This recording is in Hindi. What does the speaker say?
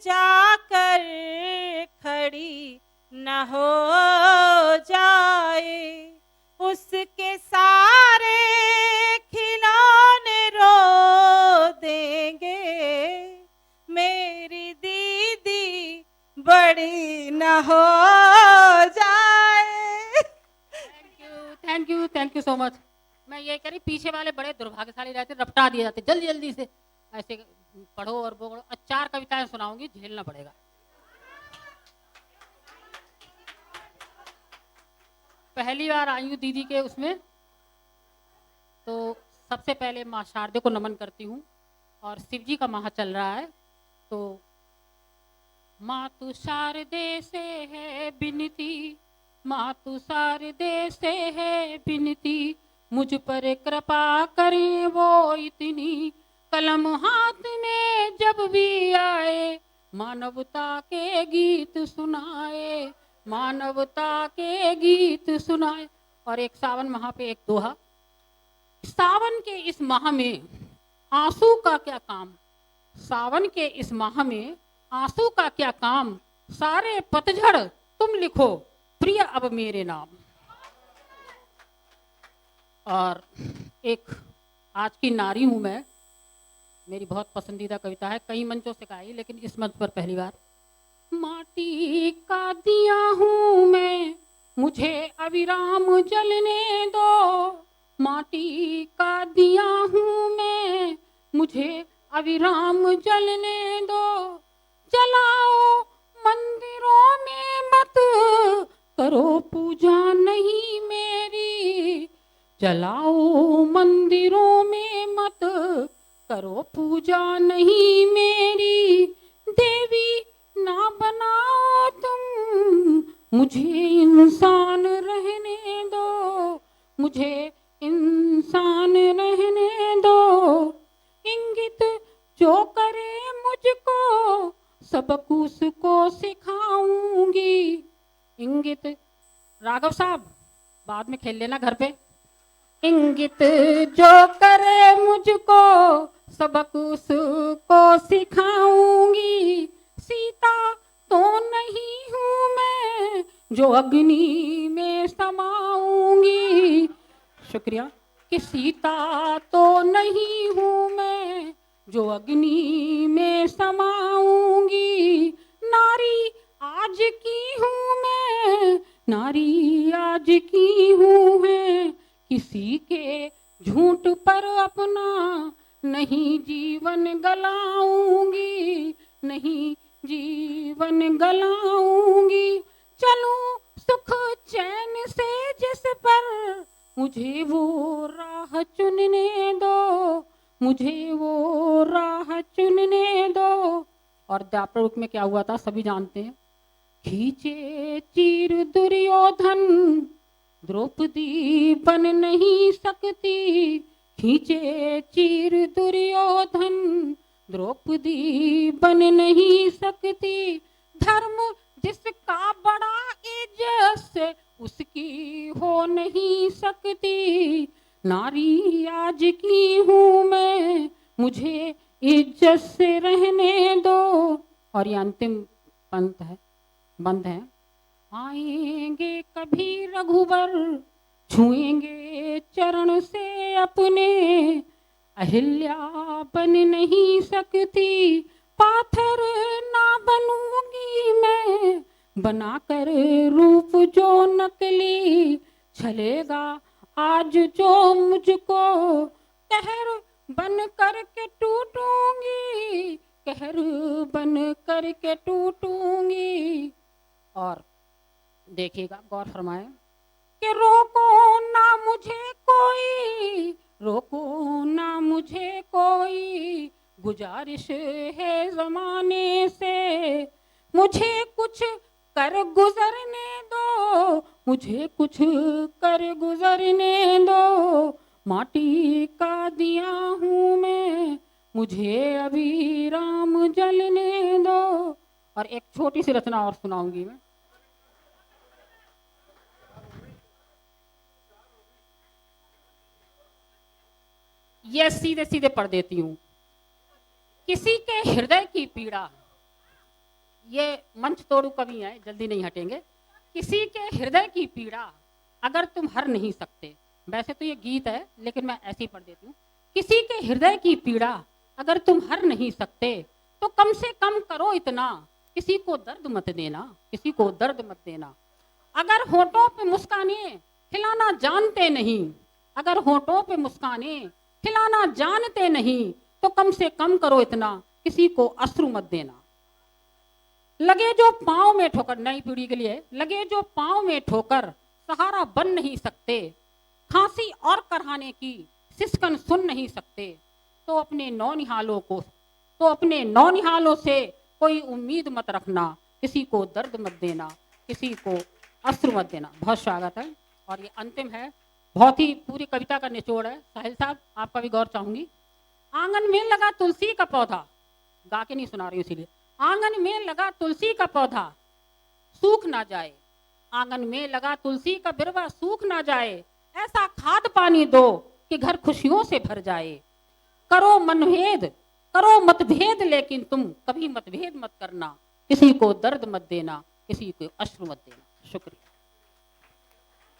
जाकर खड़ी न हो जाए, उसके सारे खिलौने रो देंगे, मेरी दीदी बड़ी न हो जाए। Thank you so much. मैं ये कह रही, पीछे वाले बड़े दुर्भाग्यशाली रहते, रपटा दिए जाते जल्दी जल्दी से। ऐसे पढ़ो और बोलो। 4 कविताएं सुनाऊंगी, झेलना पड़ेगा। पहली बार आई हूँ दीदी के उसमें, तो सबसे पहले माँ शारदे को नमन करती हूँ। और शिव जी का माह चल रहा है, तो मातु शारदे से है बिनती, मातु शारदे से है बिनती, मुझ पर कृपा करें वो इतनी, कलम हाथ में जब भी आए, मानवता के गीत सुनाए, मानवता के गीत सुनाए। और एक सावन माह पे एक दोहा, सावन के इस माह में आंसू का क्या काम, सावन के इस माह में आंसू का क्या काम, सारे पतझड़ तुम लिखो प्रिय अब मेरे नाम। और एक आज की नारी हूं मैं, मेरी बहुत पसंदीदा कविता है, कई मंचों से गाई लेकिन इस मंच पर पहली बार। माटी का दिया हूं मैं, मुझे अविराम जलने दो, माटी का दिया हूं मैं, मुझे अविराम जलने दो, जलाओ मंदिरों में मत करो पूजा नहीं मेरी, जलाओ मंदिरों में मत करो पूजा नहीं मेरी, देवी ना बनाओ तुम मुझे इंसान रहने दो, मुझे इंसान रहने दो, इंगित जो करे मुझको सबक उसको सिखाऊंगी, इंगित। राघव साहब बाद में खेल लेना घर पे। इंगित जो करे मुझको सबक उसको सिखाऊंगी, सीता तो नहीं हूँ मैं जो अग्नि में समाऊंगी, शुक्रिया। कि सीता तो नहीं हूँ मैं जो अग्नि में समाऊंगी, नारी आज की हूँ मैं, नारी आज की हूँ है, किसी के झूठ पर अपना नहीं जीवन गलाऊंगी, नहीं जीवन गलाऊंगी, चलूं सुख चैन से जिस पर मुझे वो राह चुनने दो, मुझे वो राह चुनने दो। और द्वापर में क्या हुआ था सभी जानते हैं, खींचे चीर दुर्योधन द्रौपदी बन नहीं सकती, खींचे चीर दुर्योधन द्रौपदी बन नहीं सकती, धर्म जिसका बड़ा इज्जत उसकी हो नहीं सकती, नारी आज की हूँ मैं मुझे इज्जत से रहने दो। और ये अंतिम पंथ है, बंद है। आएंगे कभी रघुवर छुएंगे चरण से अपने, अहिल्या बन नहीं सकती, पाथर ना बनूंगी मैं बनाकर रूप जो नकली, छलेगा आज जो मुझको कहर बन करके टूटूंगी, कहर बन करके टूटूंगी। और देखिएगा गौर फरमाए कि रोको ना मुझे कोई, रोको ना मुझे कोई, गुजारिश है जमाने से, मुझे कुछ कर गुजरने दो, मुझे कुछ कर गुजरने दो, माटी का दिया हूँ मैं मुझे अभी राम जलने दो। और एक छोटी सी रचना और सुनाऊंगी मैं। ये सीधे सीधे पढ़ देती हूँ। किसी के हृदय की पीड़ा ये मंच तोड़ू कवि है, जल्दी नहीं हटेंगे। किसी के हृदय की पीड़ा अगर तुम हर नहीं सकते, वैसे तो ये गीत है लेकिन मैं ऐसे ही पढ़ देती हूँ। किसी के हृदय की पीड़ा अगर तुम हर नहीं सकते तो कम से कम करो इतना, किसी को दर्द मत देना, किसी को दर्द मत देना। अगर होठों पे मुस्काने खिलाना जानते नहीं, अगर होठों पे मुस्काने खिलाना जानते नहीं तो कम से कम करो इतना, किसी को अश्रु मत देना। लगे जो पाँव में ठोकर, नई पीढ़ी के लिए, लगे जो पाँव में ठोकर सहारा बन नहीं सकते, खांसी और करहाने की सिसकन सुन नहीं सकते, तो अपने नौनिहालों से कोई उम्मीद मत रखना, किसी को दर्द मत देना, किसी को अश्रु मत देना। बहुत स्वागत है। और ये अंतिम है, बहुत ही पूरी कविता का निचोड़ है। साहिल साहब आपका भी गौर चाहूंगी। आंगन में लगा तुलसी का पौधा, गा के नहीं सुना रही हूँ इसीलिए। आंगन में लगा तुलसी का पौधा सूख ना जाए, आंगन में लगा तुलसी का बिरवा सूख ना जाए, ऐसा खाद पानी दो कि घर खुशियों से भर जाए। करो मतभेद लेकिन तुम कभी मतभेद मत करना, किसी को दर्द मत देना, किसी को अश्रु मत देना। शुक्रिया।